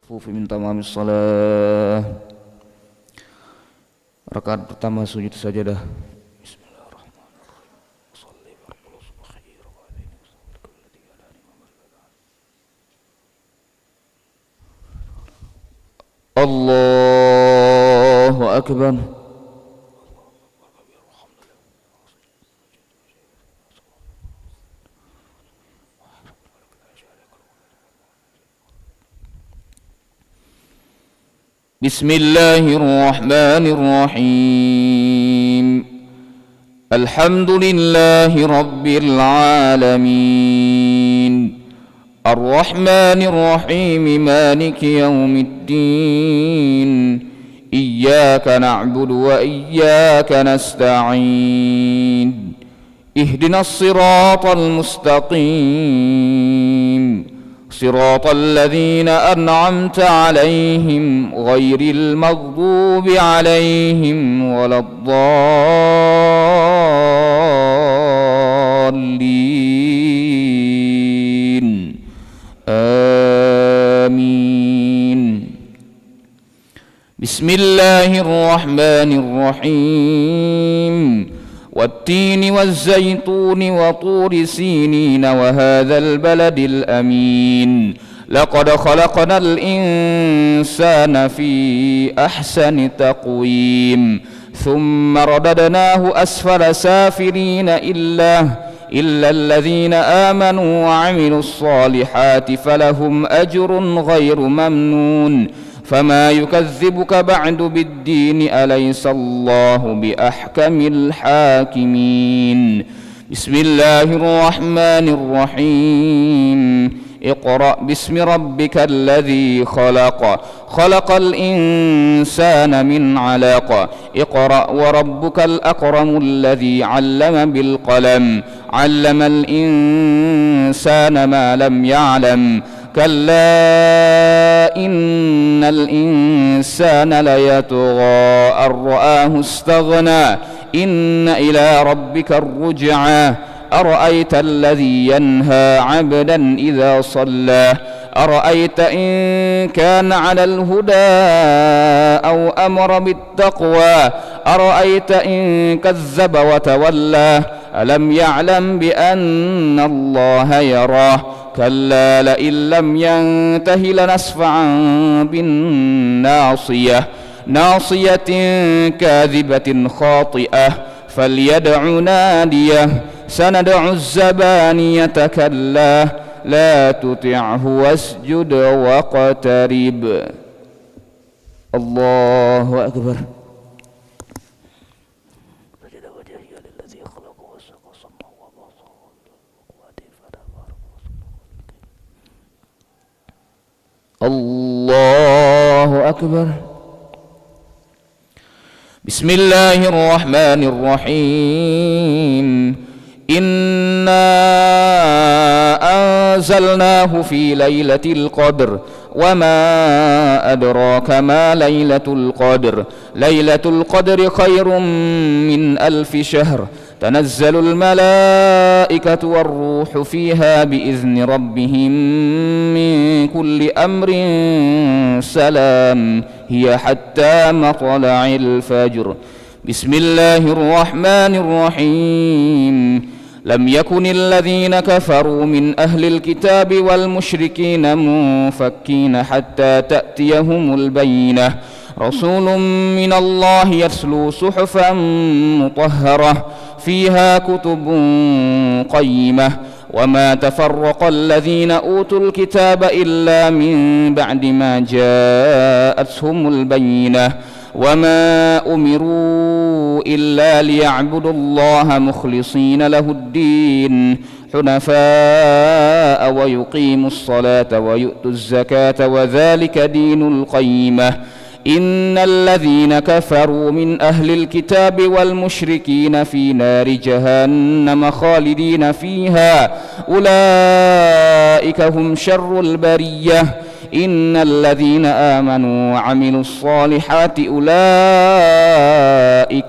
Fufi min tamamis salah. Rakaat pertama sujud sajadah. Allahu Akbar. Bismillahirrahmanirrahim. Alhamdulillahi rabbil alamin. Ar-Rahmanir-Rahim, Maliki yaumiddin. Iyyaka na'budu wa iyyaka nasta'in. Ihdinas siratal mustaqim. Siratal ladzina an'amta 'alaihim ghairil maghdubi 'alaihim waladdallin. Amin. Bismillahirrahmanirrahim. Wat-tini waz-zaytuni wa turi sinin wa hadzal baladil amin. Laqad khalaqnal insana fi ahsani taqwim. Thumma radadnahu asfala safilina illa alladhina amanu wa 'amilus salihati falahum ajrun ghairu mamnun. فما يكذبك بعد بالدين أليس الله بأحكم الحاكمين. بسم الله الرحمن الرحيم. اقرأ باسم ربك الذي خلق. خلق الإنسان من علق. اقرأ وربك الأكرم الذي علم بالقلم. علم الإنسان ما لم يعلم. كلا إن الإنسان ليطغى أن رآه استغنى. إن إلى ربك الرجعى. أرأيت الذي ينهى عبدا إذا صلى. أرأيت إن كان على الهدى أو أمر بالتقوى. أرأيت إن كذب وتولى. ألم يعلم بأن الله يراه. كلا لئن لم ينته لنسفعا بالناصية. ناصية كاذبة خاطئة. فليدع ناديه. سندع الزبانية. كلا لا تطعه واسجد واقترب. الله أكبر. الله أكبر. بسم الله الرحمن الرحيم. إنا أنزلناه في ليلة القدر. وما أدراك ما ليلة القدر. ليلة القدر خير من 1000 شهر. تنزل الملائكة والروح فيها بإذن ربهم من كل أمر سلام. هي حتى مطلع الفجر. بسم الله الرحمن الرحيم. لم يكن الذين كفروا من أهل الكتاب والمشركين منفكين حتى تأتيهم البينة. رسول من الله يتلو صحفا مطهرة فيها كتب قيمة. وما تفرق الذين أوتوا الكتاب إلا من بعد ما جاءتهم البينة. وما أمروا إلا ليعبدوا الله مخلصين له الدين حنفاء ويقيموا الصلاة ويؤتوا الزكاة وذلك دين القيمة. إن الذين كفروا من أهل الكتاب والمشركين في نار جهنم خالدين فيها. أولئك هم شر البرية. إن الذين آمنوا وعملوا الصالحات أولئك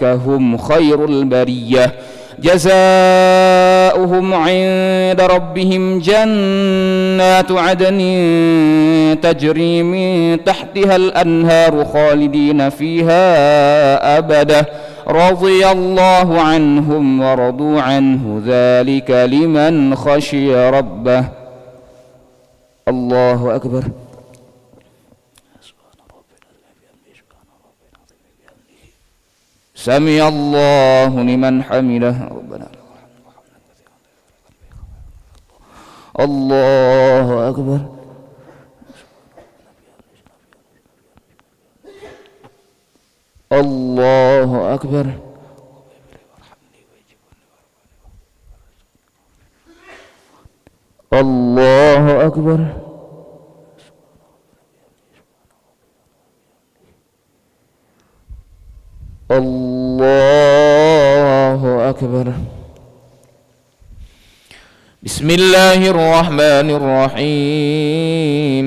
هم خير البرية. جزاؤهم عند ربهم جنات عدن تجري من تحتها الأنهار خالدين فيها أبدا رضي الله عنهم ورضوا عنه ذلك لمن خشي ربه. الله أكبر. سمع الله لمن حمده ربنا. الله أكبر. الله أكبر. الله أكبر. الله أكبر. بسم الله الرحمن الرحيم.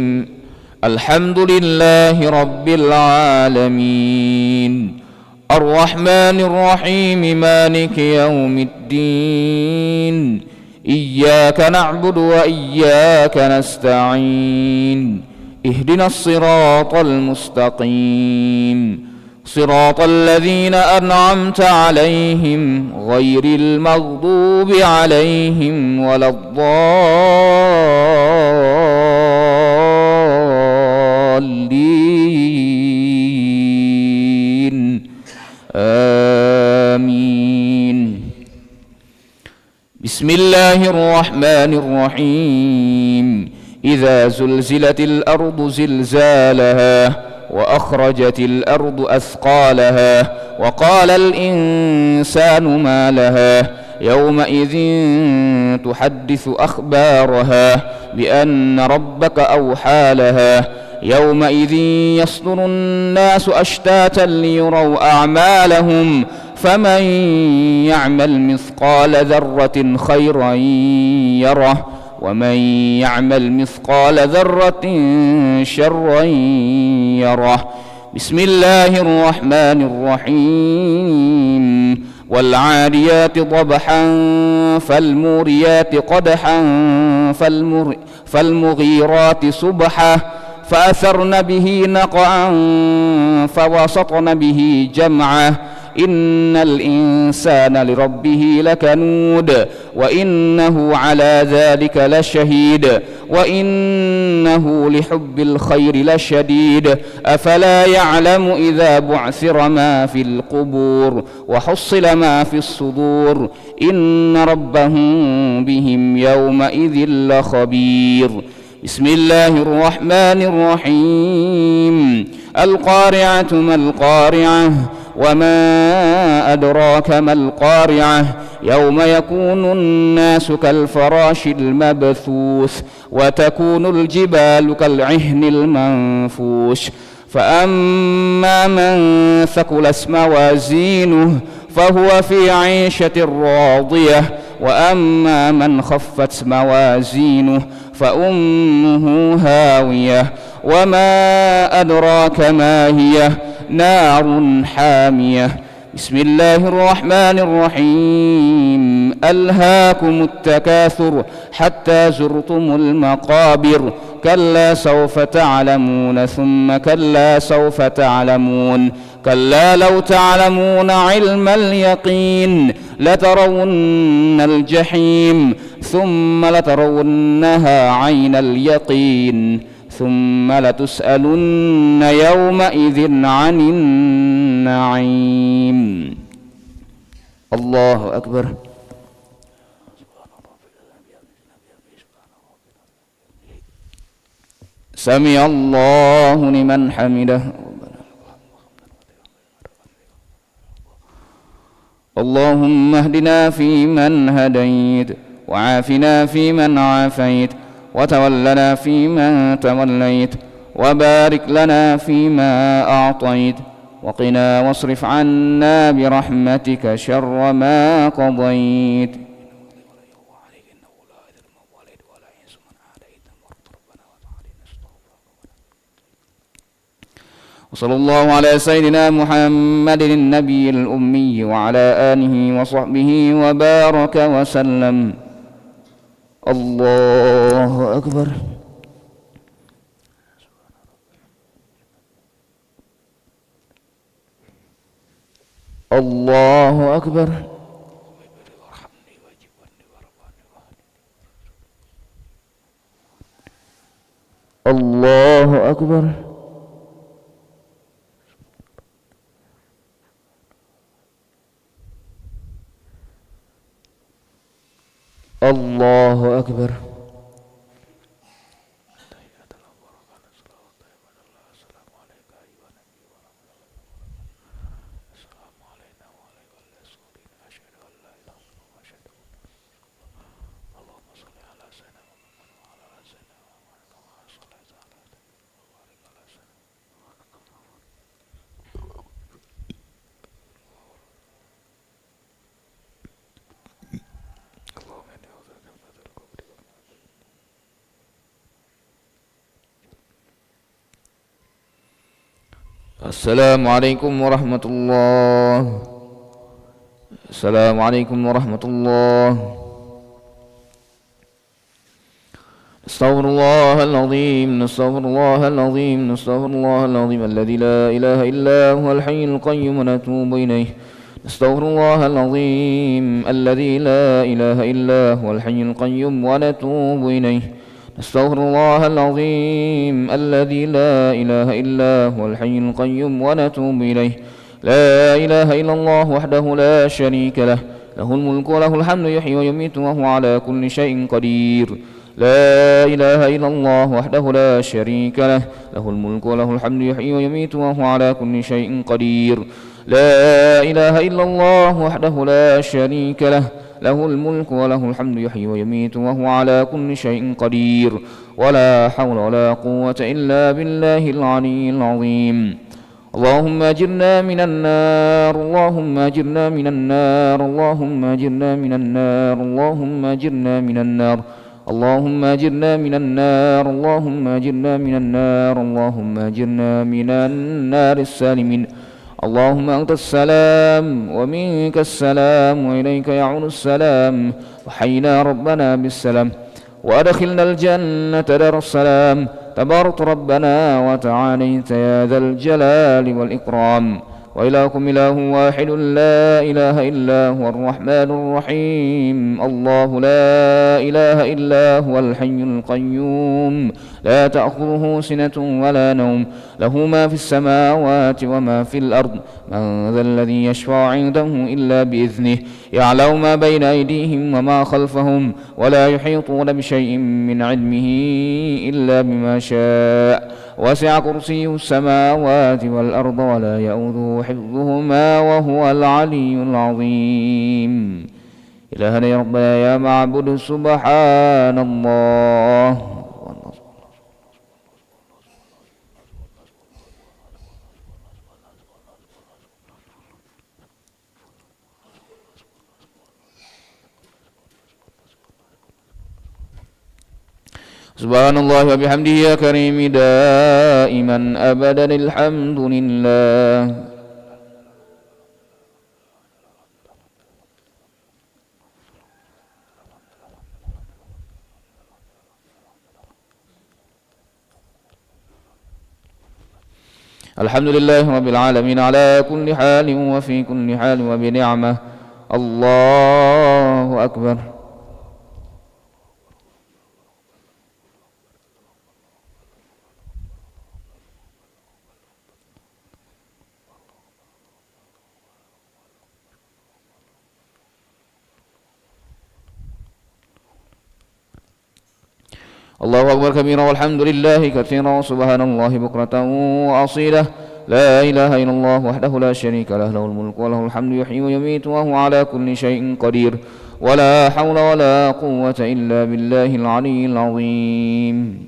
الحمد لله رب العالمين الرحمن الرحيم مالك يوم الدين إياك نعبد وإياك نستعين اهدنا الصراط المستقيم صراط الذين أنعمت عليهم غير المغضوب عليهم ولا الضالين آمين. بسم الله الرحمن الرحيم. إذا زلزلت الأرض زلزالها وأخرجت الأرض أثقالها وقال الإنسان ما لها يومئذ تحدث أخبارها بأن ربك أوحى لها يومئذ يصدر الناس أشتاتا ليروا أعمالهم فمن يعمل مثقال ذرة خيرا يره ومن يعمل مثقال ذرة شرا يره. بسم الله الرحمن الرحيم. والعاديات ضبحا فالموريات قدحا فالمغيرات صبحا فأثرن به نقعا فوسطن به جمعا إن الإنسان لربه لكنود وإنه على ذلك لشهيد وإنه لحب الخير لشديد أفلا يعلم إذا بعثر ما في القبور وحصل ما في الصدور إن ربهم بهم يومئذ لخبير. بسم الله الرحمن الرحيم. القارعة ما القارعة وما أدراك ما القارعة يوم يكون الناس كالفراش المبثوث وتكون الجبال كالعهن المنفوش فأما من ثقلت موازينه فهو في عيشة راضية وأما من خفت موازينه فأمه هاوية وما أدراك ما هي نار حامية. بسم الله الرحمن الرحيم. ألهاكم التكاثر حتى زرتم المقابر كلا سوف تعلمون ثم كلا سوف تعلمون كلا لو تعلمون علم اليقين لترون الجحيم ثم لترونها عين اليقين ثم لتسألن يومئذ عن النعيم. الله أكبر. سمع الله لمن حمده. اللهم اهدنا فيمن هديت وعافنا فيمن عافيت وتولنا فيمن توليت وبارك لنا فيما أعطيت وقنا واصرف عنا برحمتك شر ما قضيت. وصلى الله على سيدنا محمد النبي الأمي وعلى آله وصحبه وبارك وسلم. الله أكبر. الله أكبر. الله أكبر. الله أكبر. Assalamualaikum warahmatullahi. Assalamualaikum warahmatullahi. Astaghfirullahal azim, astaghfirullahal azim, astaghfirullahal azim alladzi la ilaha illa huwal hayyul qayyum wa natubu ilayh. Astaghfirullahal azim alladzi la ilaha illa huwal hayyul qayyum wa natubu ilayh. أستغفر الله العظيم الذي لا إله إلا هو الحي القيوم ونتوب إليه. لا إله إلا الله وحده لا شريك له له الملك وله الحمد يحيي ويميت وهو على كل شيء قدير. لا إله إلا الله وحده لا شريك له له الملك وله الحمد يحيي ويميت وهو على كل شيء قدير. لا إله إلا الله وحده لا شريك له له الملك وله الحمد يحيي ويميت وهو على كل شيء قدير. ولا حول ولا قوة إلا بالله العلي العظيم. اللهم أجرنا من النار، اللهم أجرنا من النار، اللهم أجرنا من النار، اللهم أجرنا من النار، اللهم أجرنا من النار، اللهم أجرنا من النار، اللهم أجرنا من النار السالمين. اللهم أنت السلام ومنك السلام وإليك يعود السلام. وحينا ربنا بالسلام وأدخلنا الجنة دار السلام. تبارك ربنا وتعاليت يا ذا الجلال والإكرام. وإلهكم إله واحد لا إله إلا هو الرحمن الرحيم. الله لا إله إلا هو الحي القيوم لا تأخذه سنة ولا نوم له ما في السماوات وما في الأرض. من ذا الذي يشفع عنده إلا بإذنه. يعلم ما بين أيديهم وما خلفهم ولا يحيطون بشيء من علمه إلا بما شاء. وسع كرسيه السماوات والأرض ولا يؤوده حفظهما وهو العلي العظيم. إلهنا يا ربنا يا معبود سبحان الله. Subhanallah wa bihamdihi ya karimi daiman abadan alhamdulillah. Alhamdulillah rabbil alamin ala kulli halin wa fi kulli halin wa bi ni'mah. Allahu akbar. Allahu akbar kabira walhamdulillahi katsira subhanallahi bukratan wa asila. La ilaha illallah wahdahu la syarika lah lahul mulku wa lahul hamdu yuhyi wa yumiitu wa huwa ala kulli syai'in qadir. Wa la hawla wa la quwwata illa billahil aliyyil azim.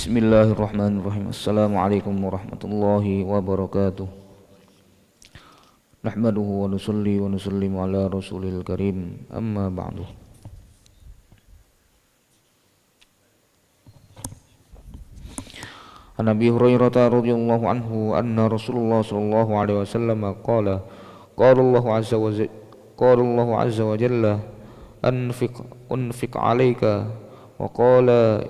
Bismillahirrahmanirrahim. Assalamualaikum warahmatullahi wabarakatuh. Nahmaduhu wa nusalli wa nusallimu ala rasulil karim. Amma ba'du. An Abi Hurairah radhiyallahu anhu anna Rasulullah sallallahu alaihi wasallam qala Allah azza wa jalla unfiq alayka wa qala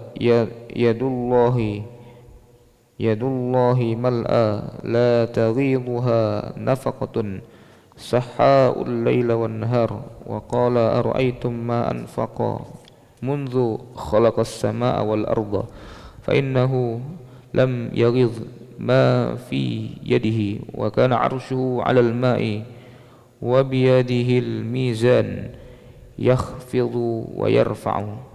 yadullahi mal'a la taghidhuha nafaqatun sahha'ul laila wan nahar wa qala ara'aytum ma anfaqa mundu khalaqas samaa wal arda fa innahu lam yaghidh ma fi yadihi wa kana 'arshuhu 'alal ma'i wa biyadihi al-mizan yakhfidhu wa yarfa'u.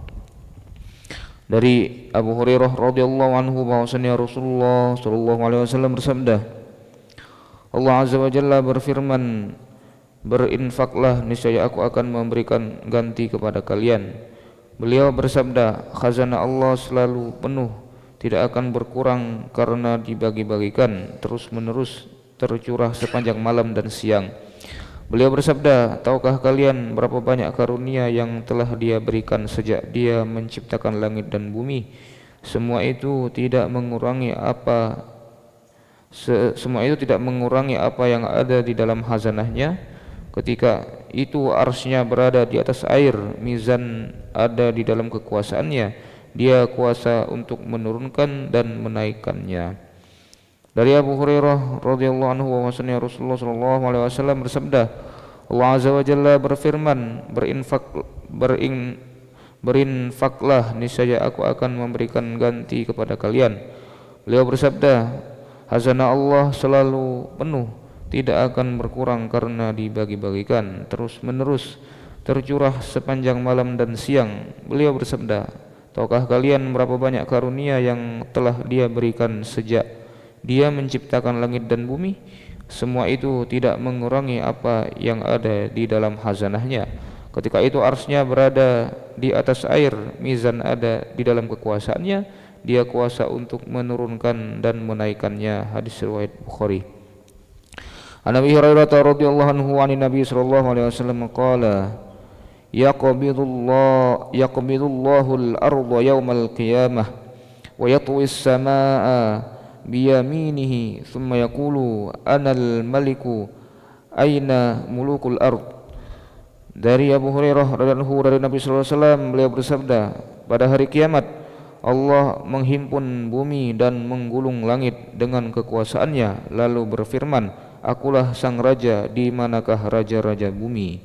Dari Abu Hurairah radhiyallahu anhu bahwasanya Rasulullah sallallahu alaihi wasallam bersabda, Allah azza wa jalla berfirman, berinfaklah niscaya aku akan memberikan ganti kepada kalian. Beliau bersabda, khazanah Allah selalu penuh, tidak akan berkurang karena dibagi-bagikan, terus menerus tercurah sepanjang malam dan siang. Beliau bersabda, tahukah kalian berapa banyak karunia yang telah Dia berikan sejak Dia menciptakan langit dan bumi? Semua itu tidak mengurangi apa yang ada di dalam khazanahnya. Ketika itu arsy-Nya berada di atas air, mizan ada di dalam kekuasaannya. Dia kuasa untuk menurunkan dan menaikkannya. Dari Abu Hurairah radhiyallahu anhu bahwasanya Rasulullah sallallahu alaihi wasallam bersabda, Allah azza wa jalla berfirman, berinfaklah niscaya aku akan memberikan ganti kepada kalian. Beliau bersabda, khazanah Allah selalu penuh, tidak akan berkurang karena dibagi-bagikan, terus menerus tercurah sepanjang malam dan siang. Beliau bersabda, tahukah kalian berapa banyak karunia yang telah Dia berikan sejak Dia menciptakan langit dan bumi? Semua itu tidak mengurangi apa yang ada di dalam khazanahnya. Ketika itu arsy-Nya berada di atas air, mizan ada di dalam kekuasaannya. Dia kuasa untuk menurunkan dan menaikkannya. Hadis riwayat Bukhari. An Abi Hurairah radhiyallahu anhu an Nabi sallallahu alaihi wasallam qala yaqbidullahu al-ardha yawmal qiyamah wa yatwi as-samaa'a biyaminihi thumma yaqulu anal maliku aina mulukul ard. Dari Abu Hurairah radhiyallahu dari Nabi sallallahu alaihi wasallam, beliau bersabda, pada hari kiamat Allah menghimpun bumi dan menggulung langit dengan kekuasaannya, lalu berfirman, akulah sang raja, di manakah raja-raja bumi?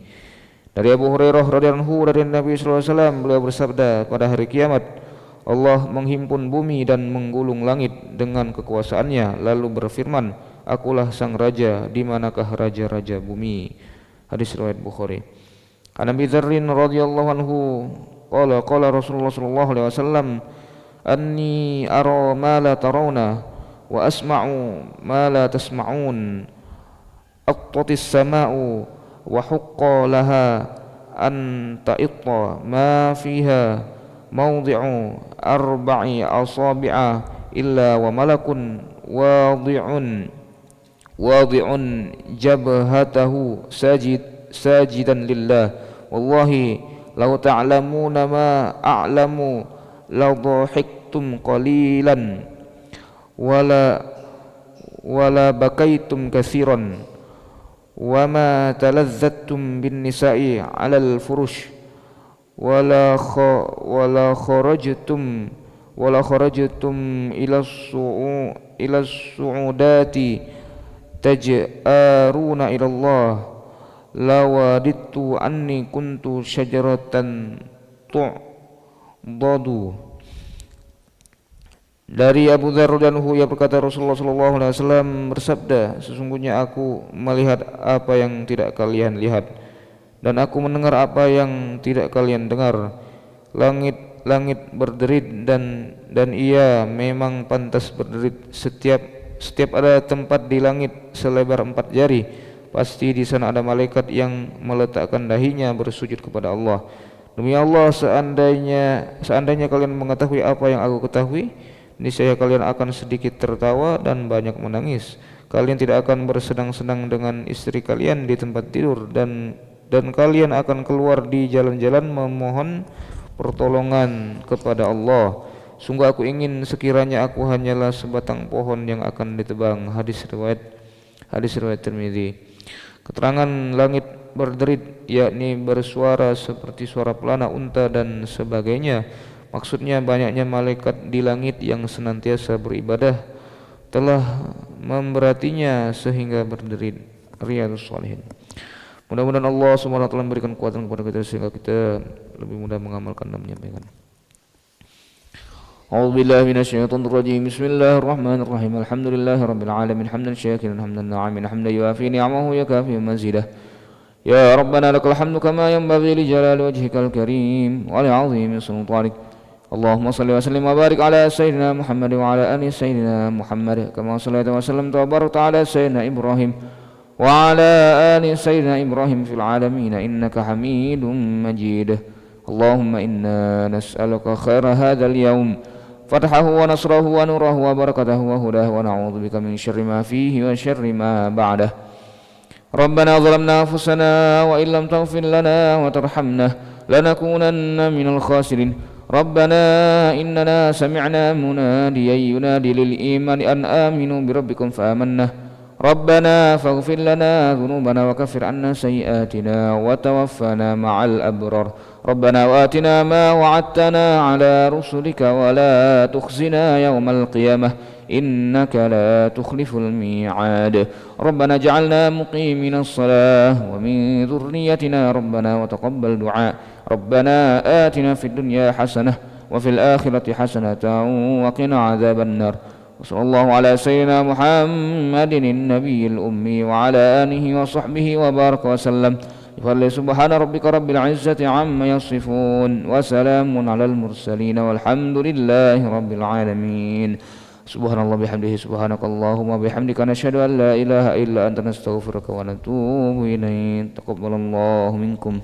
Dari Abu Hurairah radhiyallahu dari Nabi sallallahu alaihi wasallam, beliau bersabda, pada hari kiamat Allah menghimpun bumi dan menggulung langit dengan kekuasaannya, lalu berfirman, akulah sang raja, di manakah raja-raja bumi? Hadis riwayat Bukhari. An Abi Dzar radhiyallahu anhu qala Rasulullah sallallahu alaihi wasallam, anni ara ma la tarawna wa asma'u ma la tasma'un, attatis sama'u wa huqqa laha an ta'itta ma fiha mawdi'u arba'i asabi'a illa wa malakun wadi'un jabhatahu sajidan lillah. Wallahi law ta'lamuna ma a'lamu la dhahiktum qalilan wala bakaitum katsiran wa ma talazzattum bin nisa'i 'alal furush wala kharajtum ila su'udati taj'aruna ila Allah lawadittu anni kuntu syajaratan tu'dadu. Dari Abu Dzar radhiyallahu anhu berkata, Rasulullah sallallahu alaihi wasallam bersabda, sesungguhnya aku melihat apa yang tidak kalian lihat, dan aku mendengar apa yang tidak kalian dengar. Langit berderit dan ia memang pantas berderit. Setiap ada tempat di langit selebar 4 jari, pasti di sana ada malaikat yang meletakkan dahinya bersujud kepada Allah. Demi Allah, seandainya kalian mengetahui apa yang aku ketahui, niscaya kalian akan sedikit tertawa dan banyak menangis. Kalian tidak akan bersenang-senang dengan istri kalian di tempat tidur, dan kalian akan keluar di jalan-jalan memohon pertolongan kepada Allah. Sungguh aku ingin sekiranya aku hanyalah sebatang pohon yang akan ditebang. Hadis riwayat Tirmidzi. Keterangan langit berderit, yakni bersuara seperti suara pelana unta dan sebagainya. Maksudnya banyaknya malaikat di langit yang senantiasa beribadah telah memberatinya sehingga berderit. Riyadhus Shalihin. Mudah-mudahan Allah SWT memberikan kekuatan kepada kita sehingga kita lebih mudah mengamalkan dan menyampaikan. A'udzu billahi minasyaitonir rajim. Bismillahirrahmanirrahim. Alhamdulillahirabbil alamin hamdan syakiran hamdan na'iman hamdan yuafi ni'amahu yakafi mazidah. Ya Rabbana lakal hamdu kama yanbaghi li jalali wajhikal karim wa li 'azimi sultanik. Allahumma salli wa sallim wa barik ala sayyidina Muhammad wa ala ali sayyidina Muhammad kama sallaita wa sallamta wa barakta ala sayyidina Ibrahim wa ala ali sayyidina Ibrahim fil alamin innaka Hamidum Majid. Allahumma inna nas'aluka khaira hadzal yaum fathahu wa nasrahu wa nurahu wa barakatahu wa hudahu wa na'udzu bika min syarri ma fihi wa syarri ma ba'dahu. Rabbana zalamna anfusana wa illam taghfir lana wa tarhamna lanakunanna minal khasirin. Rabbana innana sami'na munadiyan yunadi lil imani an aminu birabbikum fa amanna. Rabbana faghfir lana dhunubana wa kaffir 'anna sayyi'atina wa tawaffana ma'al abrar. Rabbana wa atina ma wa'adtana 'ala rusulika wa la tukhzina yawmal qiyamah innaka la tukhliful mi'ad. Rabbana ij'alna muqimina as-salah wa min dhurriyyatina rabbana wa taqabbal du'a. Rabbana atina fid dunya hasanah wa fil akhirati hasanatan wa qina 'adzaban nar. Wassallallahu ala sayyidina Muhammadin an-nabiyil ummi wa ala alihi wa sahbihi wa baraka wa sallam. Subhana rabbika rabbil izzati amma yasifun wa salamun alal mursalin walhamdulillahi rabbil alamin. Subhanallah bihamdihi subhanakallahumma bihamdika nashhadu an la ilaha illa anta nastaghfiruka wa natubu ilaik. Taqabbalallahu minkum.